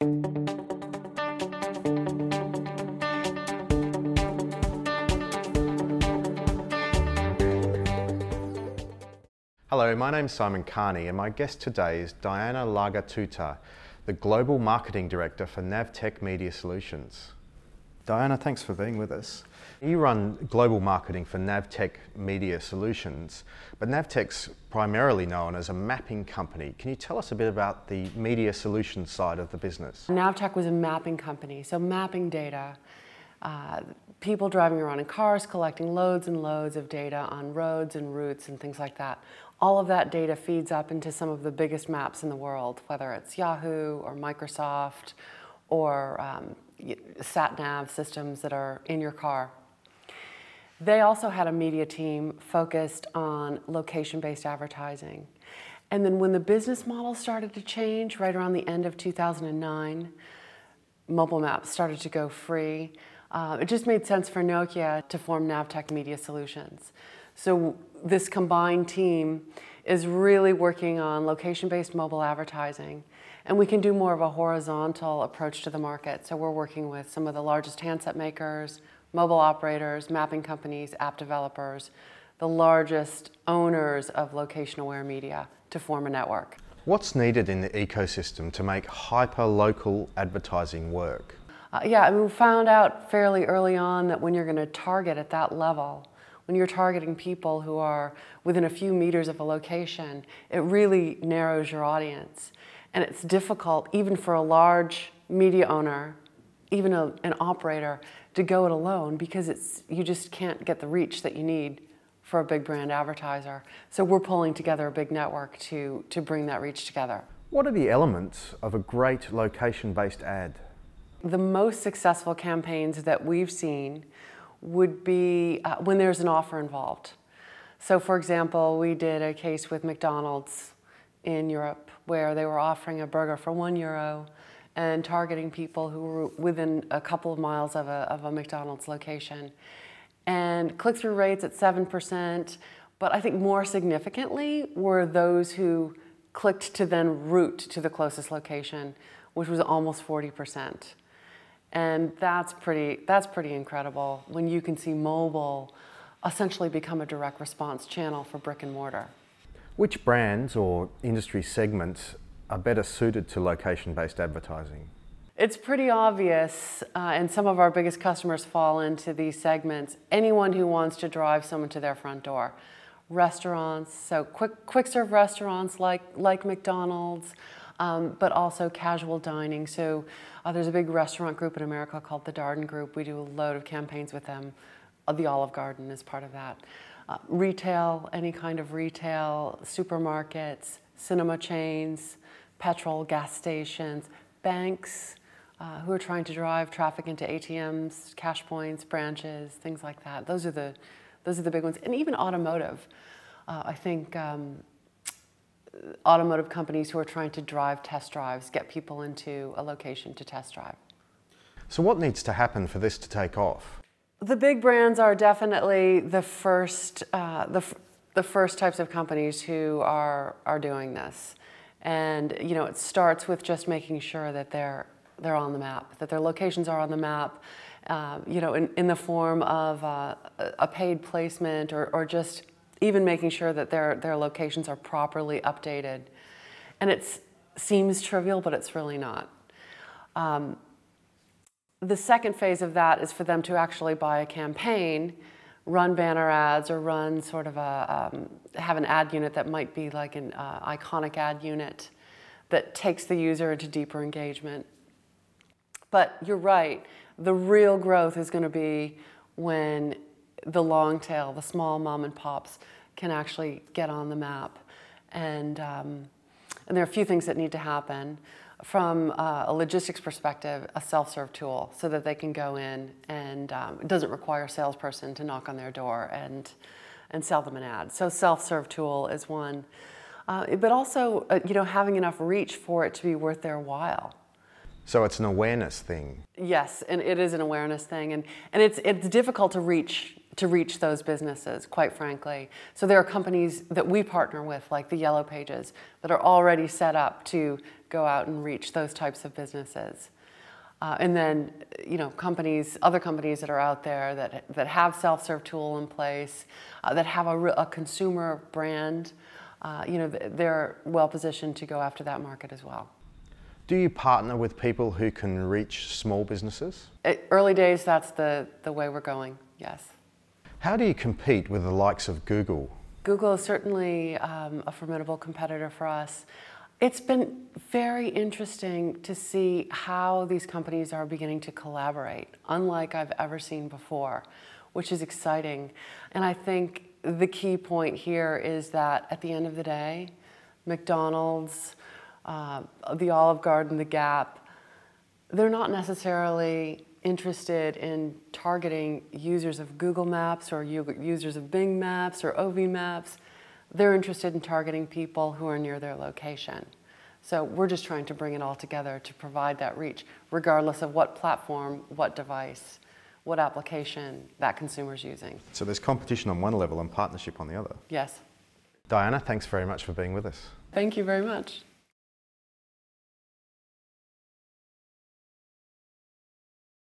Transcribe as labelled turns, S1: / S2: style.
S1: Hello, my name's Simon Carney and my guest today is Diana Lagattuta, the Global Marketing Director for NAVTEQ Media Solutions. Diana, thanks for being with us. You run global marketing for NAVTEQ Media Solutions, but NAVTEQ's primarily known as a mapping company. Can you tell us a bit about the media solutions side of the business?
S2: NAVTEQ was a mapping company, so mapping data. People driving around in cars collecting loads and loads of data on roads and routes and things like that. All of that data feeds up into some of the biggest maps in the world, whether it's Yahoo or Microsoft or sat-nav systems that are in your car. They also had a media team focused on location-based advertising. And then when the business model started to change, right around the end of 2009, mobile maps started to go free. It just made sense for Nokia to form NAVTEQ Media Solutions. So this combined team is really working on location-based mobile advertising, and we can do more of a horizontal approach to the market. So we're working with some of the largest handset makers, mobile operators, mapping companies, app developers, the largest owners of location-aware media to form a network.
S1: What's needed in the ecosystem to make hyper-local advertising work?
S2: Yeah, we found out fairly early on that when you're going to target at that level, when you're targeting people who are within a few meters of a location, it really narrows your audience. And it's difficult, even for a large media owner, even an operator, to go it alone because you just can't get the reach that you need for a big brand advertiser. So we're pulling together a big network to bring that reach together.
S1: What are the elements of a great location-based ad?
S2: The most successful campaigns that we've seen would be when there's an offer involved. So for example, we did a case with McDonald's in Europe where they were offering a burger for €1 and targeting people who were within a couple of miles of a McDonald's location. And click-through rates at 7%, but I think more significantly were those who clicked to then route to the closest location, which was almost 40%. And that's pretty incredible when you can see mobile essentially become a direct response channel for brick and mortar.
S1: Which brands or industry segments are better suited to location-based advertising?
S2: It's pretty obvious, and some of our biggest customers fall into these segments. Anyone who wants to drive someone to their front door. Restaurants, so quick serve restaurants like McDonald's, but also casual dining. So there's a big restaurant group in America called the Darden Group. We do a load of campaigns with them. The Olive Garden is part of that. Retail, any kind of retail, supermarkets, cinema chains, petrol, gas stations, banks who are trying to drive traffic into ATMs, cash points, branches, things like that. Those are the big ones. And even automotive. I think automotive companies who are trying to drive test drives, get people into a location to test drive.
S1: So what needs to happen for this to take off?
S2: The big brands are definitely the first types of companies who are doing this. And it starts with just making sure that they're on the map, that their locations are on the map, in the form of a paid placement or just even making sure that their locations are properly updated. And it seems trivial, but it's really not. The second phase of that is for them to actually buy a campaign, run banner ads, or run sort of have an ad unit that might be like an iconic ad unit that takes the user into deeper engagement. But you're right, the real growth is going to be when the long tail, the small mom and pops, can actually get on the map. And there are a few things that need to happen. From a logistics perspective, a self-serve tool so that they can go in and it doesn't require a salesperson to knock on their door and sell them an ad. So self-serve tool is one. But also, having enough reach for it to be worth their while.
S1: So it's an awareness thing.
S2: Yes, and it is an awareness thing, and it's difficult to reach to reach those businesses, quite frankly. So there are companies that we partner with, like the Yellow Pages, that are already set up to go out and reach those types of businesses. And then, other companies that are out there that have self-serve tool in place, that have a consumer brand, they're well positioned to go after that market as well.
S1: Do you partner with people who can reach small businesses?
S2: Early days, that's the way we're going, yes.
S1: How do you compete with the likes of Google?
S2: Google is certainly a formidable competitor for us. It's been very interesting to see how these companies are beginning to collaborate, unlike I've ever seen before, which is exciting. And I think the key point here is that at the end of the day, McDonald's, the Olive Garden, the Gap, they're not necessarily interested in targeting users of Google Maps or users of Bing Maps or OV Maps. They're interested in targeting people who are near their location. So we're just trying to bring it all together to provide that reach, regardless of what platform, what device, what application that consumer's using.
S1: So there's competition on one level and partnership on the other.
S2: Yes.
S1: Diana, thanks very much for being with us.
S2: Thank you very much.